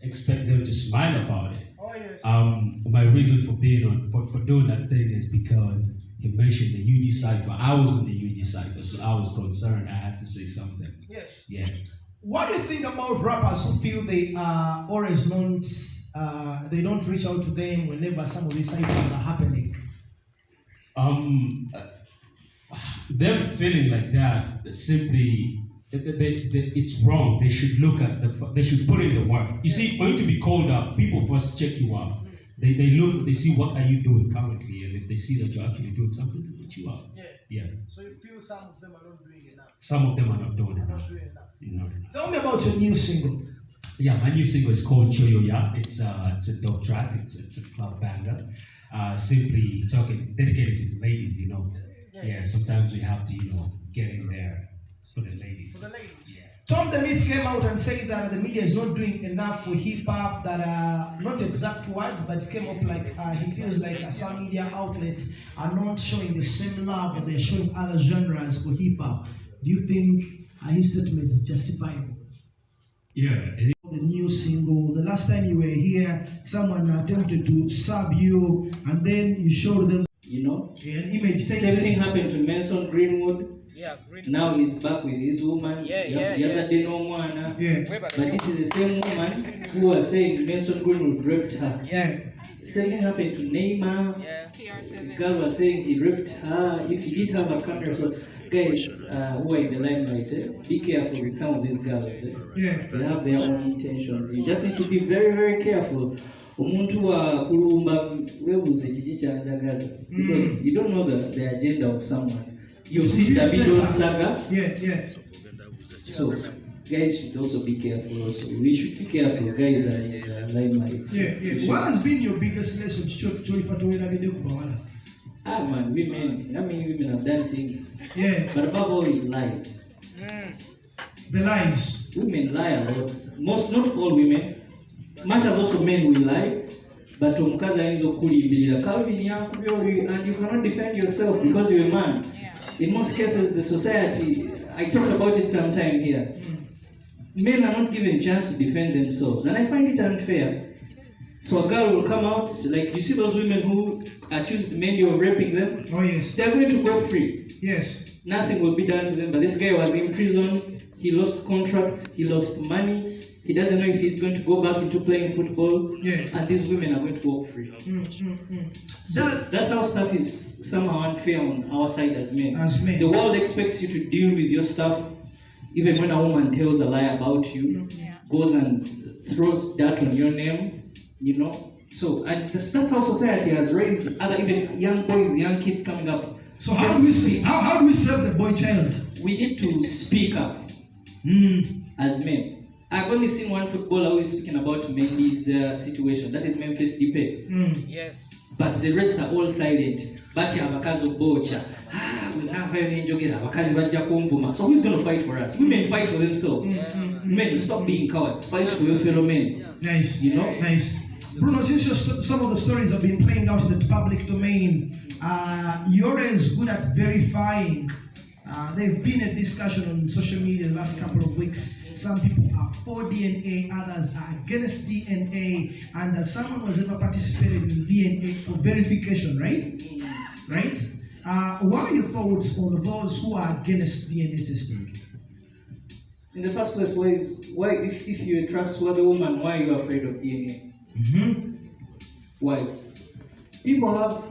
expect them to smile about it. Oh, yes. My reason for for doing that thing is because he mentioned the UG cipher. I was in the UG cipher, so I was concerned. I had to say something. Yes. Yeah. What do you think about rappers who feel they are always not, they don't reach out to them whenever some of these cyphers are happening? Them feeling like that simply it's wrong. They should look at they should put in the work. You see, for you to be called up, people first check you out. They look, they see what are you doing currently, and if they see that you're actually doing something, to put you up. Yeah. So you feel some of them are not doing enough. Some of them are not doing enough. Tell me about your new single. Yeah, my new single is called Choyo Ya. It's a dope track. It's a club banger. Simply talking, dedicated to the ladies, you know. Yeah, sometimes we have to, get in there for the ladies. For the ladies. Yeah. Tom the Myth came out and said that the media is not doing enough for hip hop, that are not exact words, but it came up like he feels like some media outlets are not showing the same love that they're showing other genres for hip hop. Do you think his statement is justifiable? Yeah. The new single, the last time you were here, someone attempted to sub you, and then you showed them, an image. Same thing happened to Mason Greenwood. Yeah, now he's back with his woman. Yeah. But this is the same woman who was saying Mason Greenwood raped her. Yeah. Same thing happened to Neymar. The girl was saying he raped her. If he didn't have a camera, so guys who are in the limelight, be careful with some of these girls. They have their own intentions. You just need to be very, very careful. Umuntu wa kulumba webuze kiki kyanjagaza, because you don't know the agenda of someone. You see Davido's saga. Yeah. So guys should also be careful. Also, we should be careful. Guys are in the limelight. Yeah. What has been your biggest lesson? Man, women. How many women have done things? Yeah. But above all is lies. The lies. Women lie a lot. Not all women. Much as also men will lie. But and you cannot defend yourself because you're a man. In most cases, the society, I talked about it sometime here, men are not given a chance to defend themselves, and I find it unfair. So a girl will come out, like you see those women who accuse men of raping them. Oh yes. They're going to go free. Yes. Nothing will be done to them, but this guy was in prison, he lost contracts, he lost money, he doesn't know if he's going to go back into playing football, yes. And these women are going to walk free. So that's how stuff is somehow unfair on our side as men. The world expects you to deal with your stuff, even when a woman tells a lie about you, goes and throws dirt on your name, So that's how society has raised other, even young boys, young kids coming up. So how do we speak? How do we serve the boy child? We need to speak up as men. I've only seen one footballer who is speaking about Mendy's situation. That is Memphis Depay. Yes. But the rest are all silent. But abakazi bocha. We never enjoy abakazi bajja kumvuma. So who's going to fight for us? Women fight for themselves. Men, stop being cowards. Fight for your fellow men. Nice. Nice. Bruno, since some of the stories have been playing out in the public domain, you're as good at verifying. There's been a discussion on social media the last couple of weeks. Some people are for DNA, others are against DNA, and someone was ever participated in DNA for verification, right? Right? What are your thoughts on those who are against DNA testing? In the first place, why if you're a trustworthy woman, why are you afraid of DNA? Why? People have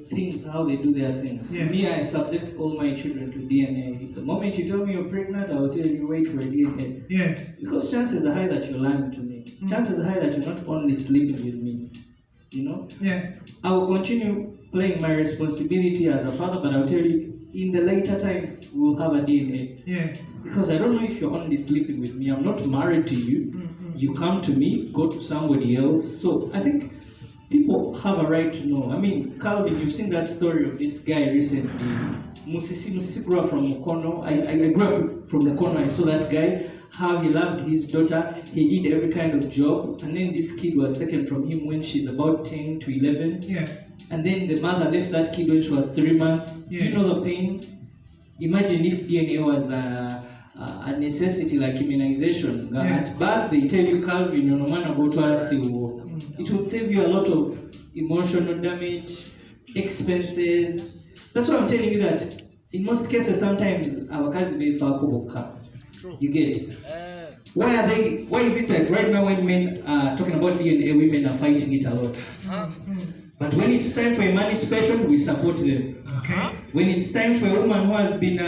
things, how they do their things. Me, I subject all my children to DNA. The moment you tell me you're pregnant, I will tell you wait for a DNA. Because chances are high that you're lying to me. Chances are high that you're not only sleeping with me. I will continue playing my responsibility as a father, but I'll tell you, in the later time, we'll have a DNA. Because I don't know if you're only sleeping with me. I'm not married to you. You come to me, go to somebody else. So I think people have a right to know. I mean, Calvin, you've seen that story of this guy recently. Musisi grew up from Mukono. I grew up from the corner. I saw that guy, how he loved his daughter. He did every kind of job. And then this kid was taken from him when she's about 10 to 11. And then the mother left that kid when she was 3 months. Do you know the pain? Imagine if DNA was a necessity like immunization. At birth, they tell you, Calvin, you no matter go to RCO. It would save you a lot of emotional damage, expenses. That's why I'm telling you that in most cases, sometimes our cars may fall. You get it? Why is it that right now when men are talking about DNA, women are fighting it a lot? But when it's time for emancipation, we support them. Okay. When it's time for a woman who has been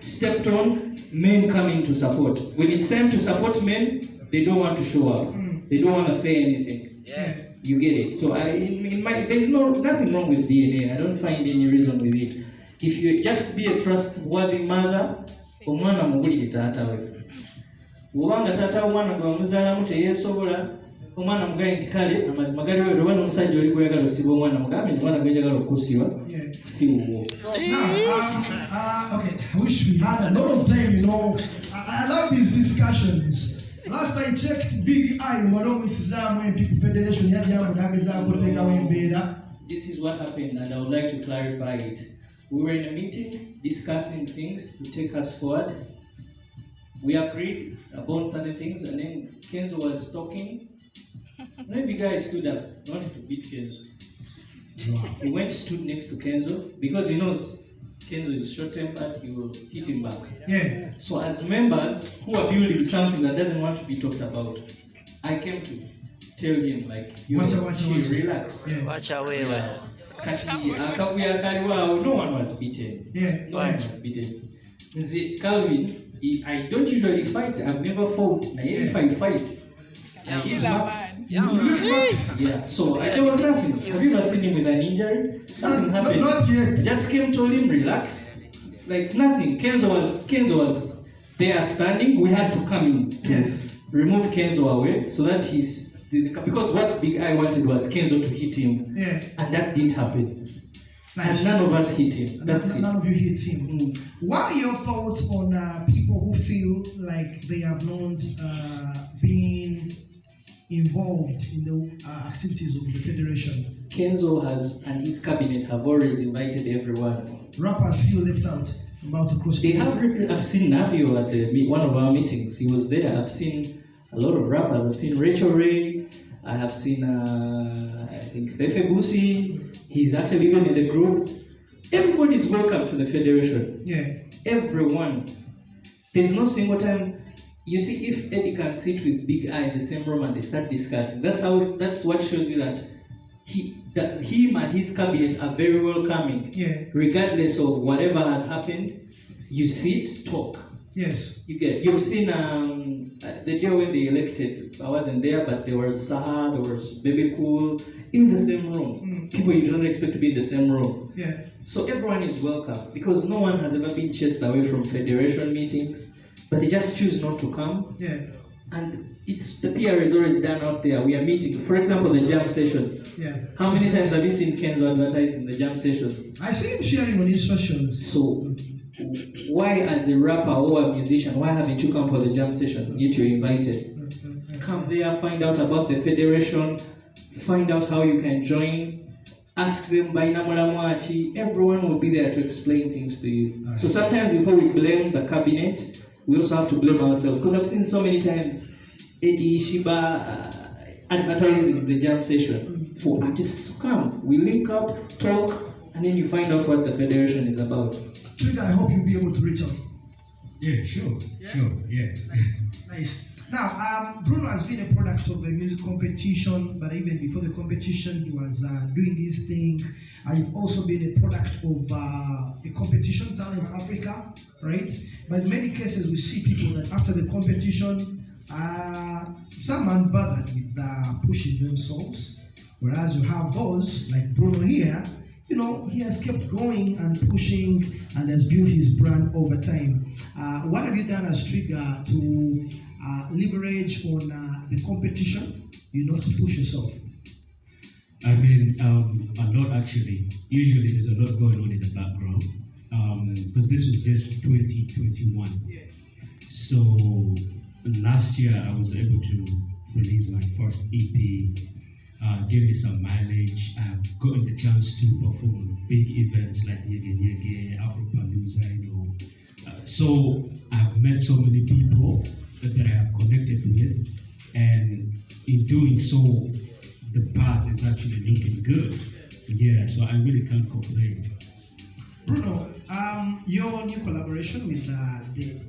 stepped on, men come in to support. When it's time to support men, they don't want to show up. They don't want to say anything. Yeah. You get it? So there's nothing wrong with DNA. I don't find any reason with it. If you just be a trustworthy mother, omwana mugulire taata we. Bw'obanga taata omwana gwe wamuzaalamu teyeesobola, omwana mugaye nti kale amazima gali wewe oba n'omusajja oli gweyagala osiba omwana mugambe nti omwana gweyagala okusiba si wuwo. Okay, I wish we had a lot of time, you know. I love these discussions. Last I checked, Big I, when People Federation, this is what happened, and I would like to clarify it. We were in a meeting discussing things to take us forward. We agreed about certain things, and then Kenzo was talking. And then the guy stood up, wanted to beat Kenzo. He went, stood next to Kenzo, because he knows Kenzo is short-tempered, he will hit him back. Yeah. So as members who are building something that doesn't want to be talked about, I came to tell him, like, relax. Yeah. Watch away. No one was beaten. Yeah. No one was beaten. Calvin, I don't usually fight. I've never fought. If I fight, I give max. Yeah, so there was nothing. Have you ever seen him with an injury? Nothing happened. Not yet. Just came, told him, relax. Like nothing. Kenzo was there standing. We had to come in to remove Kenzo away so that because what Big I wanted was Kenzo to hit him. Yeah. And that didn't happen. Nice. And none of us hit him. None of you hit him. What are your thoughts on people who feel like they have not been involved in the activities of the Federation? Kenzo and his cabinet have always invited everyone. Rappers feel left out about to cross. I've seen Navio at one of our meetings. He was there. I've seen a lot of rappers. I've seen Rachel Ray. I have seen, I think, Fefe Busi. He's actually even in the group. Everybody is welcome to the Federation. Yeah. Everyone. There's no single time. You see, if Eddy can sit with Big I in the same room and they start discussing, that's what shows you that him and his cabinet are very welcoming. Yeah. Regardless of whatever has happened, you sit, talk. Yes. You've seen the day when they elected, I wasn't there, but there was Saha, there was Baby Cool in the same room. People you don't expect to be in the same room. Yeah. So everyone is welcome because no one has ever been chased away from Federation meetings, but they just choose not to come. Yeah. And the PR is always done out there. We are meeting. For example, the jam sessions. Yeah. How many times have you seen Kenzo advertising the jam sessions? I see him sharing on his socials. So why, as a rapper or a musician, why haven't you come for the jam sessions? Yet you're invited. Come there, find out about the Federation, find out how you can join, ask them by Namuramwachi. Everyone will be there to explain things to you. So sometimes before we blame the cabinet, we also have to blame ourselves. Because I've seen so many times Eddy, Shiba advertising the jam session for artists to come. We link up, talk, and then you find out what the Federation is about. Trigger, I hope you'll be able to reach out. Yeah, sure. Yeah. Nice. Now, Bruno has been a product of a music competition, but even before the competition, he was doing his thing. You've also been a product of a competition down in Africa, right? But in many cases, we see people that after the competition, some aren't bothered with pushing themselves, whereas you have those like Bruno here. You know, he has kept going and pushing and has built his brand over time. What have you done as Trigger to leverage on the competition, to push yourself? I mean, a lot actually. Usually there's a lot going on in the background because this was just 2021. Yeah. So last year I was able to release my first EP. Give me some mileage. I've gotten the chance to perform big events like Yege Yege, Afropalooza, So I've met so many people that I have connected with, and in doing so, the path is actually looking good. Yeah, so I really can't complain. Bruno, your new collaboration with the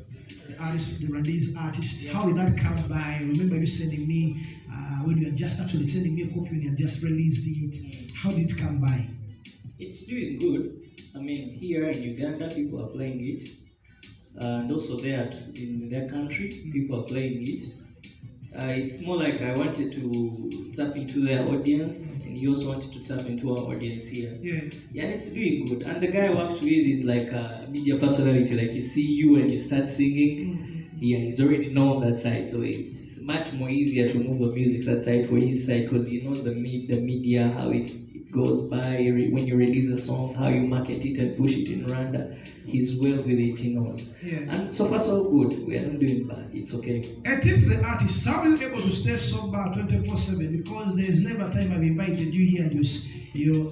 artist, the Randese artist, how did that come by? I remember you sending me, when you had just actually sending me a copy when you had just released it. How did it come by? It's doing good. I mean, here in Uganda, people are playing it. And also there in their country, people are playing it. It's more like I wanted to tap into their audience, and he also wanted to tap into our audience here. Yeah, and it's doing good. And the guy I worked with is like a media personality. Like, he see you and you start singing. Yeah, he's already known that side, so it's much more easier to move the music that side for his side, because he knows the media, how it goes by when you release a song, how you market it and push it in Rwanda. He's well with it, he knows. Yeah. And so far so good. We are not doing bad. It's okay. A tip to the artist: how are you able to stay sober 24/7? Because there's never a time I've invited you here and you're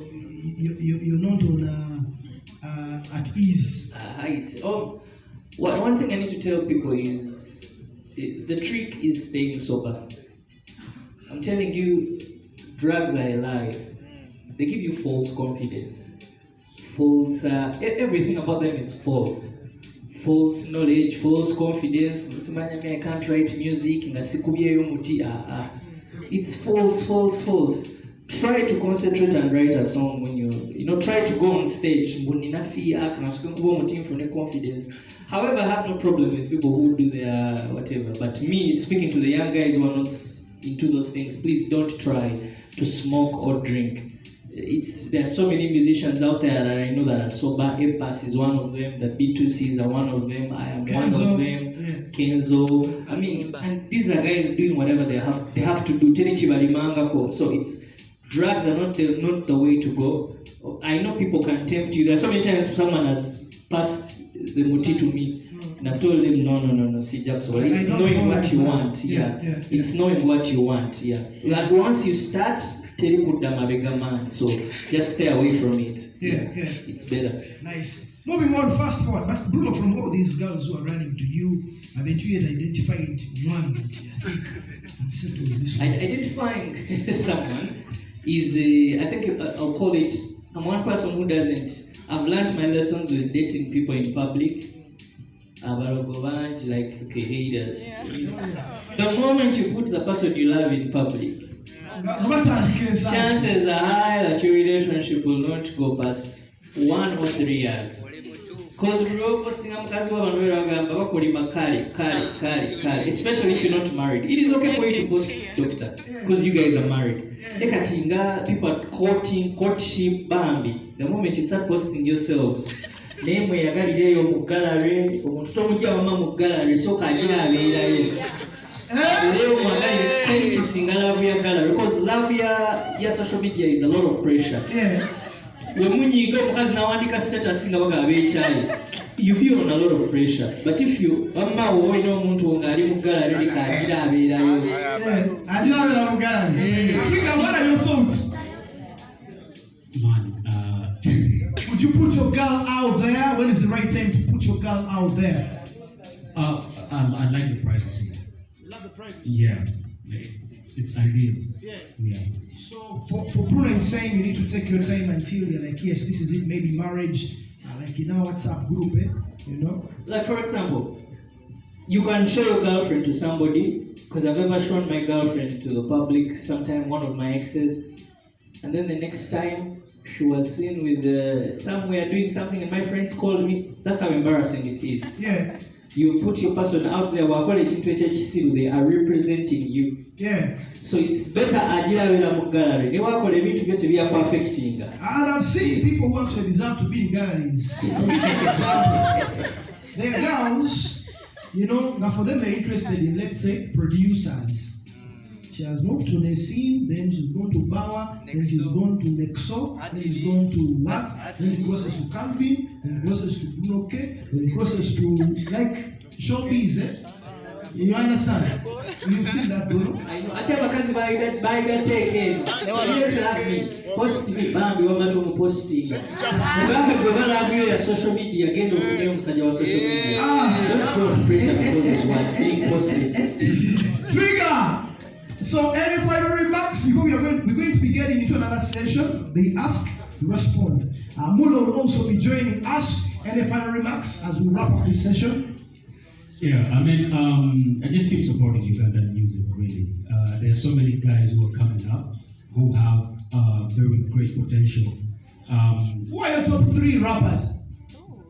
not on at ease. One thing I need to tell people is the trick is staying sober. I'm telling you, drugs are a lie. They give you false confidence. False, everything about them is false. False knowledge, false confidence. I can't write music. It's false. Try to concentrate and write a song when try to go on stage. Confidence. However, I have no problem with people who do their whatever. But me, speaking to the young guys who are not into those things, please don't try to smoke or drink. There are so many musicians out there that I know that are sober. Epas is one of them. The B2Cs are one of them. I am Kenzo, one of them. Yeah. Kenzo. I mean, and these are guys doing whatever they have to do. So drugs are not the way to go. I know people can tempt you. There are so many times someone has passed the muti to me, and I've told them no, see Jackson. It's knowing what you want. Yeah. It's knowing what you want. Yeah. And once you start, so just stay away from it. Yeah. It's better. Nice. Moving on, fast forward. But Bruno, from all these girls who are running to you, haven't you yet identified one that identifying someone is, I think I'll call it, I'm one person who doesn't. I've learned my lessons with dating people in public. Like, okay, haters. The moment you put the person you love in public, chances are high that your relationship will not go past 1 or 3 years. Because we were posting especially if you're not married. It is okay for you to post doctor, because you guys are married. People are courtship bambi. The moment you start posting yourselves, name yagalire mu gallery, omuntu tomujja mama mu gallery, so kagira abeerayo. Leo mwangalie kenchi singa love ya gallery, because love ya social media is a lot of pressure. When munyiga omukazi nawandika status singa baga abeechayi, you be on a lot of pressure. But if you mama wowe n'omuntu ngali mu gallery kagira abeerayo. Adira mu gallery. What are your thoughts? Man, would you put your girl out there? When is the right time to put your girl out there? I like the privacy. Love the privacy. Yeah, it's ideal. Yeah. So for Bruno is saying you need to take your time until you're like, yes, this is it. Maybe marriage, like in our WhatsApp group, Like, for example, you can show your girlfriend to somebody, because I've ever shown my girlfriend to the public, sometime one of my exes, and then the next time she was seen with somewhere doing something and my friends called me. That's how embarrassing it is. Yeah. You put your person out there, they are representing you. Yeah. So it's better ajira mu gallery. Perfecting. And I've seen people who actually deserve to be in galleries. They're girls, now for them they're interested in, let's say, producers. She has moved to Nessim, then she's gone to Bawa, then she's gone to Nexo, then she's gone to what? Then she goes to Calvin, then goes to Bruno K, then goes to like showbiz, You understand? You've seen that, bro? I know. bakazi bayigateekeno yeetabi positive bambi wamatu mu posting mugamba gwe balabiyo ya social media genda ofunye omusajja wa social media don't go on pressure because of what being positive. Trigger. So any final remarks before we're going to be getting into another session? They ask, you respond. Mulo will also be joining us. Any final remarks as we wrap up this session? Yeah, I mean, I just keep supporting Ugandan music, really. There are so many guys who are coming up who have very great potential. Who are your top 3 rappers?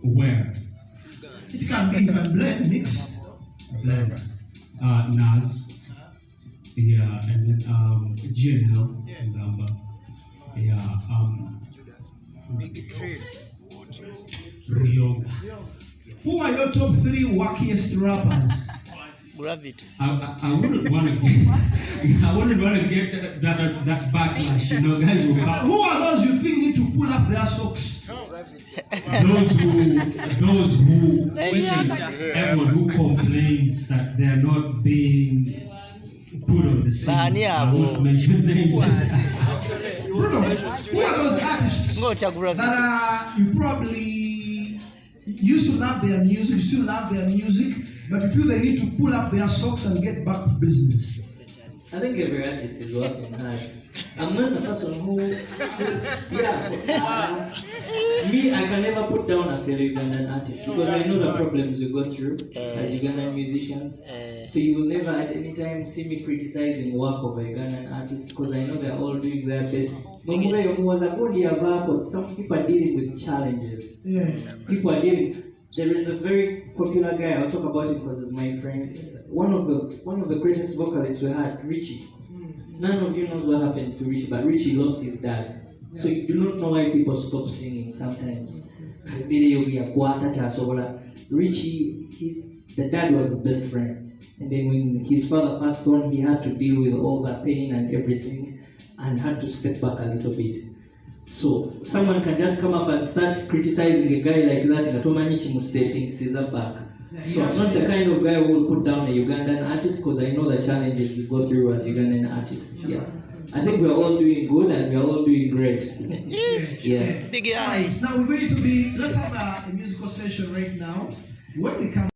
Where? It can be, you can blend, mix. Blend. Nas. Yeah, and then GNL, Zamba. Yeah, Big trade. Ryoga. Who are your top 3 wackiest rappers? Gravity. I wouldn't want to get that backlash, you know, guys will come. Who are those you think need to pull up their socks? Those who everyone who complains that they are not being put on the scene. I won't mention names. Bruno, who are those artists that you probably used to love their music, still love their music, but you feel they need to pull up their socks and get back to business? I think every artist is working hard. I'm not the person who me, I can never put down a fellow Ugandan artist because I know the problems we go through as Ugandan musicians. So you will never at any time see me criticizing work of a Ugandan artist because I know they're all doing their best. Some people are dealing with challenges. Yeah. People are dealing. There is a very popular guy, I'll talk about it because he's my friend. One of the greatest vocalists we had, Richie. None of you knows what happened to Richie, but Richie lost his dad. So you do not know why people stop singing sometimes. Richie, the dad was the best friend. And then when his father passed on, he had to deal with all the pain and everything and had to step back a little bit. So someone can just come up and start criticizing a guy like that and Atomanyichi Mustepping Caesar back. So I'm not the kind of guy who will put down a Ugandan artist because I know the challenges we go through as Ugandan artists. Yeah. I think we're all doing good and we're all doing great. Yeah. Big eyes. Now we're going to be, let's have a musical session right now. When we come